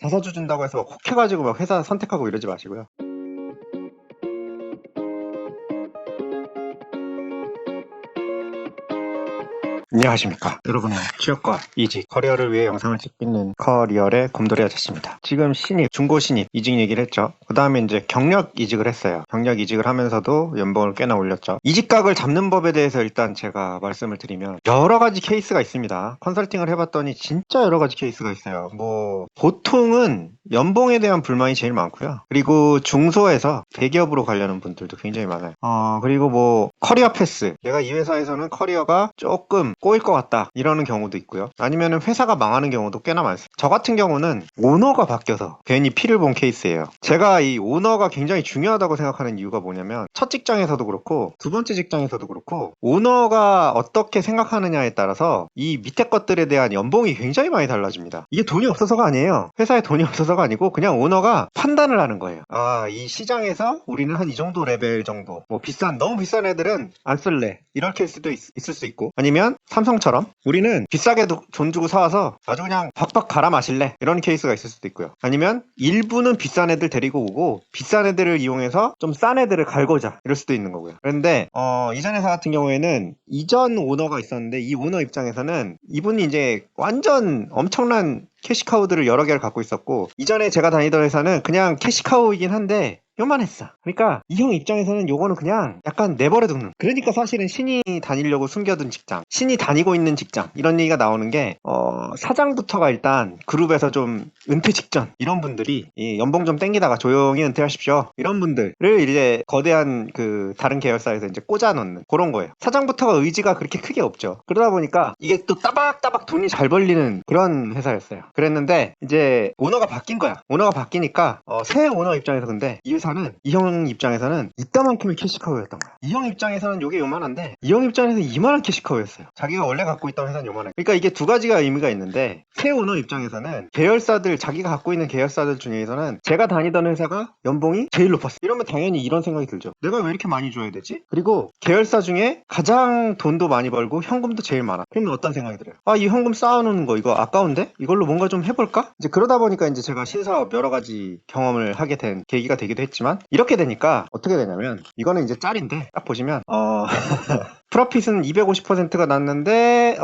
자사주 준다고 해서 막 혹해가지고 막 회사 선택하고 이러지 마시고요. 안녕하십니까 여러분의 취업과 이직 커리어를 위해 영상을 찍고 있는 커리어의 곰돌이 아저씨입니다. 지금 신입 중고 신입 이직 얘기를 했죠. 그 다음에 이제 경력 이직을 했어요. 경력 이직을 하면서도 연봉을 꽤나 올렸죠. 이직각을 잡는 법에 대해서 일단 제가 말씀을 드리면 여러 가지 케이스가 있습니다. 컨설팅을 해봤더니 진짜 여러 가지 케이스가 있어요. 뭐 보통은 연봉에 대한 불만이 제일 많고요. 그리고 중소에서 대기업으로 가려는 분들도 굉장히 많아요. 그리고 뭐 커리어 패스, 내가 이 회사에서는 커리어가 조금 꼬일 것 같다 이러는 경우도 있고요. 아니면은 회사가 망하는 경우도 꽤나 많습니다. 저 같은 경우는 오너가 바뀌어서 괜히 피를 본 케이스예요. 제가 이 오너가 굉장히 중요하다고 생각하는 이유가 뭐냐면 첫 직장에서도 그렇고 두 번째 직장에서도 그렇고 오너가 어떻게 생각하느냐에 따라서 이 밑에 것들에 대한 연봉이 굉장히 많이 달라집니다. 이게 돈이 없어서가 아니에요. 회사에 돈이 없어서가 아니고 그냥 오너가 판단을 하는 거예요. 이 시장에서 우리는 한 이 정도 레벨 정도, 뭐 너무 비싼 애들은 안 쓸래 이렇게 수도 있을 수 있고, 아니면 삼성처럼 우리는 비싸게 돈 주고 사와서 아주 그냥 박박 갈아 마실래 이런 케이스가 있을 수도 있고요. 아니면 일부는 비싼 애들 데리고 오고 비싼 애들을 이용해서 좀 싼 애들을 갈고자 이럴 수도 있는 거고요. 그런데 이전 회사 같은 경우에는 이전 오너가 있었는데 이 오너 입장에서는 이분이 이제 완전 엄청난 캐시카우들을 여러 개를 갖고 있었고, 이전에 제가 다니던 회사는 그냥 캐시카우이긴 한데 요만했어. 그러니까 이 형 입장에서는 요거는 그냥 약간 내버려두는, 그러니까 사실은 신이 다니려고 숨겨둔 직장, 신이 다니고 있는 직장, 이런 얘기가 나오는 게 사장부터가 일단 그룹에서 좀 은퇴 직전 이런 분들이 이 연봉 좀 땡기다가 조용히 은퇴하십시오 이런 분들을 이제 거대한 그 다른 계열사에서 이제 꽂아 넣는 그런 거예요. 사장부터가 의지가 그렇게 크게 없죠. 그러다 보니까 이게 또 따박따박 돈이 잘 벌리는 그런 회사였어요. 그랬는데 이제 오너가 바뀐 거야. 오너가 바뀌니까 새 오너 입장에서, 근데 이 회사는 이 형 입장에서는 이따만큼의 캐시카우였던 거야. 이 형 입장에서는 요게 요만한데 이 형 입장에서는 이만한 캐시카우였어요. 자기가 원래 갖고 있던 회사는 요만해. 그러니까 이게 두 가지가 의미가 있는데, 새 오너 입장에서는 계열사들, 자기가 갖고 있는 계열사들 중에서는 제가 다니던 회사가 연봉이 제일 높았어. 이러면 당연히 이런 생각이 들죠. 내가 왜 이렇게 많이 줘야 되지? 그리고 계열사 중에 가장 돈도 많이 벌고 현금도 제일 많아. 그러면 어떤 생각이 들어요? 이 현금 쌓아놓는 거 이거 아까운데? 이걸로 뭔가 좀 해볼까? 이제 그러다 보니까 이제 제가 신사업 여러 가지 경험을 하게 된 계기가 되기도 했지만, 이렇게 되니까 어떻게 되냐면, 이거는 이제 짤인데 딱 보시면 프로핏은 250%가 났는데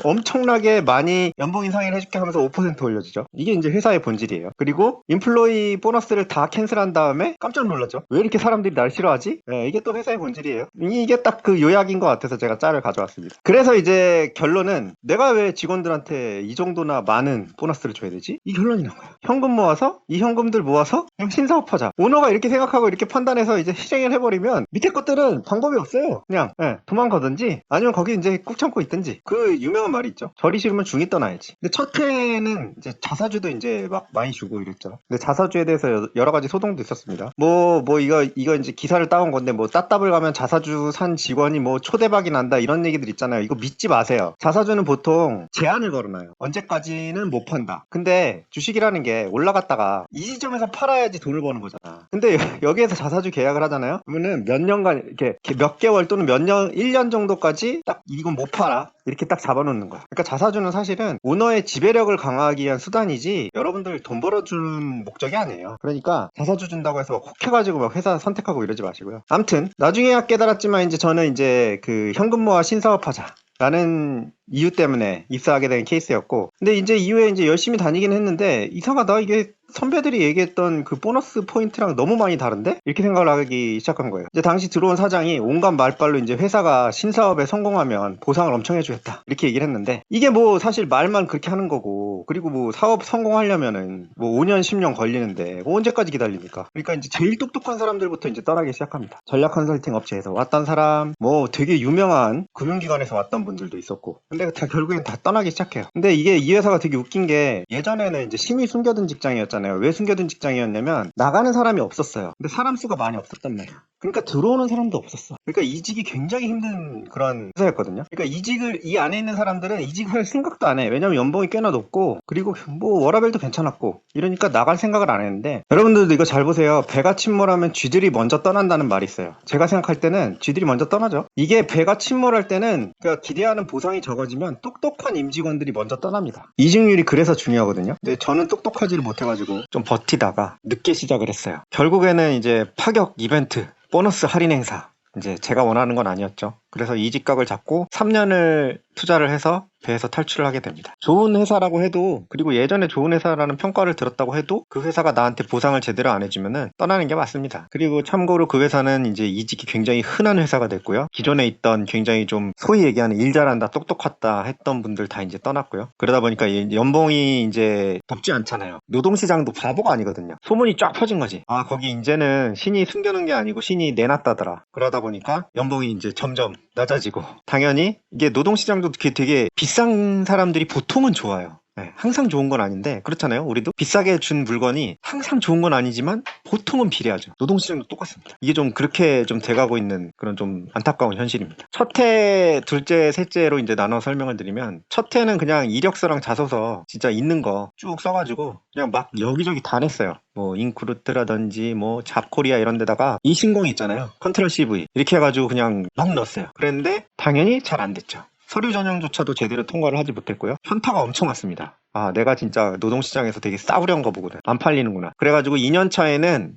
엄청나게 많이 연봉 인상을 해줄게 하면서 5% 올려주죠. 이게 이제 회사의 본질이에요. 그리고 인플로이 보너스를 다 캔슬한 다음에 깜짝 놀랐죠. 왜 이렇게 사람들이 날 싫어하지? 이게 또 회사의 본질이에요. 이게 딱 그 요약인 것 같아서 제가 짤을 가져왔습니다. 그래서 이제 결론은, 내가 왜 직원들한테 이 정도나 많은 보너스를 줘야 되지? 이 결론이 나와요. 현금 모아서, 이 현금들 모아서 그냥 신사업하자. 오너가 이렇게 생각하고 이렇게 판단해서 이제 실행을 해버리면 밑에 것들은 방법이 없어요. 그냥 도망가든지 아니면 거기 이제 꾹 참고 있든지. 그 유명한 말이 있죠. 절이 싫으면 중이 떠나야지. 근데 첫 해는 이제 자사주도 이제 막 많이 주고 이랬죠. 근데 자사주에 대해서 여러 가지 소동도 있었습니다. 이거 이제 기사를 따온 건데, 뭐 따따블 가면 자사주 산 직원이 뭐 초대박이 난다 이런 얘기들 있잖아요. 이거 믿지 마세요. 자사주는 보통 제한을 걸어놔요. 언제까지는 못 판다. 근데 주식이라는 게 올라갔다가 이 지점에서 팔아야지 돈을 버는 거잖아. 근데 여기에서 자사주 계약을 하잖아요. 그러면은 몇 년간 이렇게 몇 개월 또는 몇 년, 1년 정도까지 딱 이건 못 팔아 이렇게 딱 잡아놓는 거야. 그러니까 자사주는 사실은 오너의 지배력을 강화하기 위한 수단이지 여러분들 돈 벌어주는 목적이 아니에요. 그러니까 자사주 준다고 해서 막 혹해가지고 막 회사 선택하고 이러지 마시고요. 아무튼 나중에야 깨달았지만, 이제 저는 이제 그 현금 모아 신사업하자 라는 이유 때문에 입사하게 된 케이스였고, 근데 이제 이후에 이제 열심히 다니긴 했는데, 이상하다, 이게 선배들이 얘기했던 그 보너스 포인트랑 너무 많이 다른데? 이렇게 생각을 하기 시작한 거예요. 이제 당시 들어온 사장이 온갖 말빨로 이제 회사가 신사업에 성공하면 보상을 엄청 해주겠다 이렇게 얘기를 했는데, 이게 뭐 사실 말만 그렇게 하는 거고, 그리고 뭐 사업 성공하려면은 뭐 5년 10년 걸리는데 뭐 언제까지 기다립니까? 그러니까 이제 제일 똑똑한 사람들부터 이제 떠나기 시작합니다. 전략 컨설팅 업체에서 왔던 사람, 뭐 되게 유명한 금융기관에서 왔던 분들도 있었고, 근데 결국엔 다 떠나기 시작해요. 근데 이게 이 회사가 되게 웃긴 게, 예전에는 이제 심히 숨겨둔 직장이었잖아요. 왜 숨겨둔 직장이었냐면 나가는 사람이 없었어요. 근데 사람 수가 많이 없었단 말이야. 그러니까 들어오는 사람도 없었어. 그러니까 이직이 굉장히 힘든 그런 회사였거든요. 그러니까 이직을, 이 안에 있는 사람들은 이직할 생각도 안 해. 왜냐면 연봉이 꽤나 높고, 그리고 뭐 워라밸도 괜찮았고, 이러니까 나갈 생각을 안 했는데, 여러분들도 이거 잘 보세요. 배가 침몰하면 쥐들이 먼저 떠난다는 말이 있어요. 제가 생각할 때는 쥐들이 먼저 떠나죠. 이게 배가 침몰할 때는, 그러니까 기대하는 보상이 적어지면 똑똑한 임직원들이 먼저 떠납니다. 이직률이 그래서 중요하거든요. 근데 저는 똑똑하지를 못해가지고 좀 버티다가 늦게 시작을 했어요. 결국에는 이제 파격 이벤트, 보너스 할인 행사, 이제 제가 원하는 건 아니었죠. 그래서 이직각을 잡고 3년을 투자를 해서 배에서 탈출을 하게 됩니다. 좋은 회사라고 해도, 그리고 예전에 좋은 회사라는 평가를 들었다고 해도 그 회사가 나한테 보상을 제대로 안 해주면은 떠나는 게 맞습니다. 그리고 참고로 그 회사는 이제 이직이 굉장히 흔한 회사가 됐고요. 기존에 있던 굉장히 좀 소위 얘기하는 일 잘한다, 똑똑하다 했던 분들 다 이제 떠났고요. 그러다 보니까 이 연봉이 이제 높지 않잖아요. 노동시장도 바보가 아니거든요. 소문이 쫙 퍼진 거지. 아, 거기 이제는 신이 숨겨놓은 게 아니고 신이 내놨다더라. 그러다 보니까 연봉이 이제 점점 낮아지고, 당연히 이게 노동시장도 되게 비싼 사람들이 보통은 좋아요. 네, 항상 좋은 건 아닌데, 그렇잖아요. 우리도 비싸게 준 물건이 항상 좋은 건 아니지만 보통은 비례하죠. 노동시장도 똑같습니다. 이게 좀 그렇게 좀 돼가고 있는 그런 좀 안타까운 현실입니다. 첫 해, 둘째, 셋째로 이제 나눠 설명을 드리면, 첫 해는 그냥 이력서랑 자소서 진짜 있는 거 쭉 써가지고 그냥 막 여기저기 다 냈어요. 뭐 인크루트라든지 뭐 잡코리아 이런 데다가 이신공이 있잖아요. 컨트롤 CV 이렇게 해가지고 그냥 막 넣었어요. 그랬는데 당연히 잘 안 됐죠. 서류 전형조차도 제대로 통과를 하지 못했고요. 현타가 엄청 왔습니다. 아, 내가 진짜 노동시장에서 되게 싸구려한 거 보거든. 안 팔리는구나. 그래가지고 2년 차에는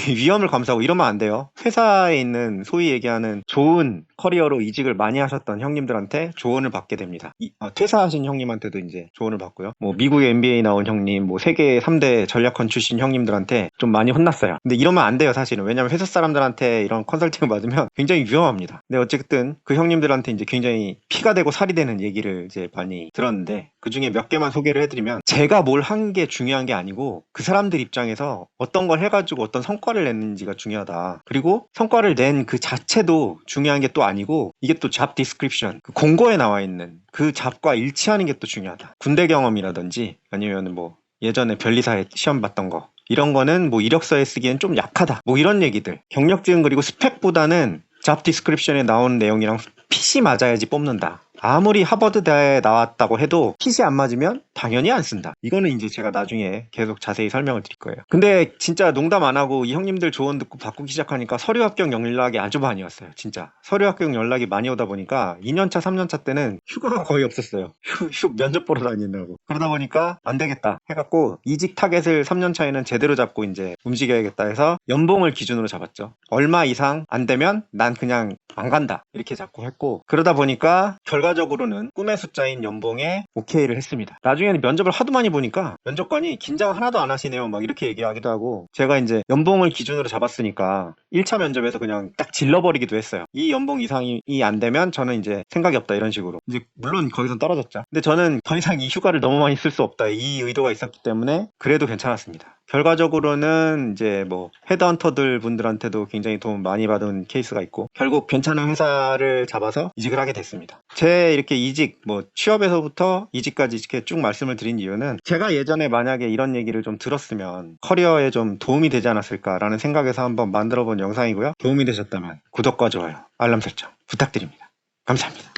위험을 감수하고, 이러면 안 돼요. 회사에 있는 소위 얘기하는 좋은 커리어로 이직을 많이 하셨던 형님들한테 조언을 받게 됩니다. 퇴사하신 형님한테도 이제 조언을 받고요. 뭐 미국의 MBA 나온 형님, 뭐 세계 3대 전략권 출신 형님들한테 좀 많이 혼났어요. 근데 이러면 안 돼요, 사실은. 왜냐면 회사 사람들한테 이런 컨설팅을 받으면 굉장히 위험합니다. 근데 어쨌든 그 형님들한테 이제 굉장히 피가 되고 살이 되는 얘기를 이제 많이 들었는데, 그 중에 몇 개만 소개를 해드리면, 제가 뭘 한 게 중요한 게 아니고 그 사람들 입장에서 어떤 걸 해가지고 어떤 성과를 냈는지가 중요하다. 그리고 성과를 낸 그 자체도 중요한 게 또 아니고, 이게 또 잡 디스크립션, 그 공고에 나와 있는 그 잡과 일치하는 게 또 중요하다. 군대 경험이라든지 아니면 뭐 예전에 변리사에 시험 봤던 거, 이런 거는 뭐 이력서에 쓰기엔 좀 약하다. 뭐 이런 얘기들. 경력직은 그리고 스펙보다는 잡 디스크립션에 나오는 내용이랑 핏이 맞아야지 뽑는다. 아무리 하버드대에 나왔다고 해도 핏이 안 맞으면 당연히 안 쓴다. 이거는 이제 제가 나중에 계속 자세히 설명을 드릴 거예요. 근데 진짜 농담 안 하고 이 형님들 조언 듣고 바꾸기 시작하니까 서류 합격 연락이 아주 많이 왔어요. 진짜 서류 합격 연락이 많이 오다 보니까 2년차 3년차 때는 휴가가 거의 없었어요. 면접 보러 다니느라고. 그러다 보니까 안 되겠다 해갖고 이직 타겟을 3년차에는 제대로 잡고 이제 움직여야겠다 해서 연봉을 기준으로 잡았죠. 얼마 이상 안 되면 난 그냥 안 간다 이렇게 잡고 했고, 그러다 보니까 결과적으로는 꿈의 숫자인 연봉에 오케이를 했습니다. 나중에는 면접을 하도 많이 보니까 면접관이 긴장 하나도 안 하시네요 막 이렇게 얘기하기도 하고, 제가 이제 연봉을 기준으로 잡았으니까 1차 면접에서 그냥 딱 질러버리기도 했어요. 이 연봉 이상이 안 되면 저는 이제 생각이 없다, 이런 식으로. 이제 물론 거기서 떨어졌죠. 근데 저는 더 이상 이 휴가를 너무 많이 쓸 수 없다, 이 의도가 있었기 때문에 그래도 괜찮았습니다. 결과적으로는 이제 뭐 헤드헌터들 분들한테도 굉장히 도움 많이 받은 케이스가 있고, 결국 괜찮은 회사를 잡아서 이직을 하게 됐습니다. 제 이렇게 이직, 뭐 취업에서부터 이직까지 이렇게 쭉 말씀을 드린 이유는, 제가 예전에 만약에 이런 얘기를 좀 들었으면 커리어에 좀 도움이 되지 않았을까라는 생각에서 한번 만들어 본 영상이고요. 도움이 되셨다면 구독과 좋아요, 알람 설정 부탁드립니다. 감사합니다.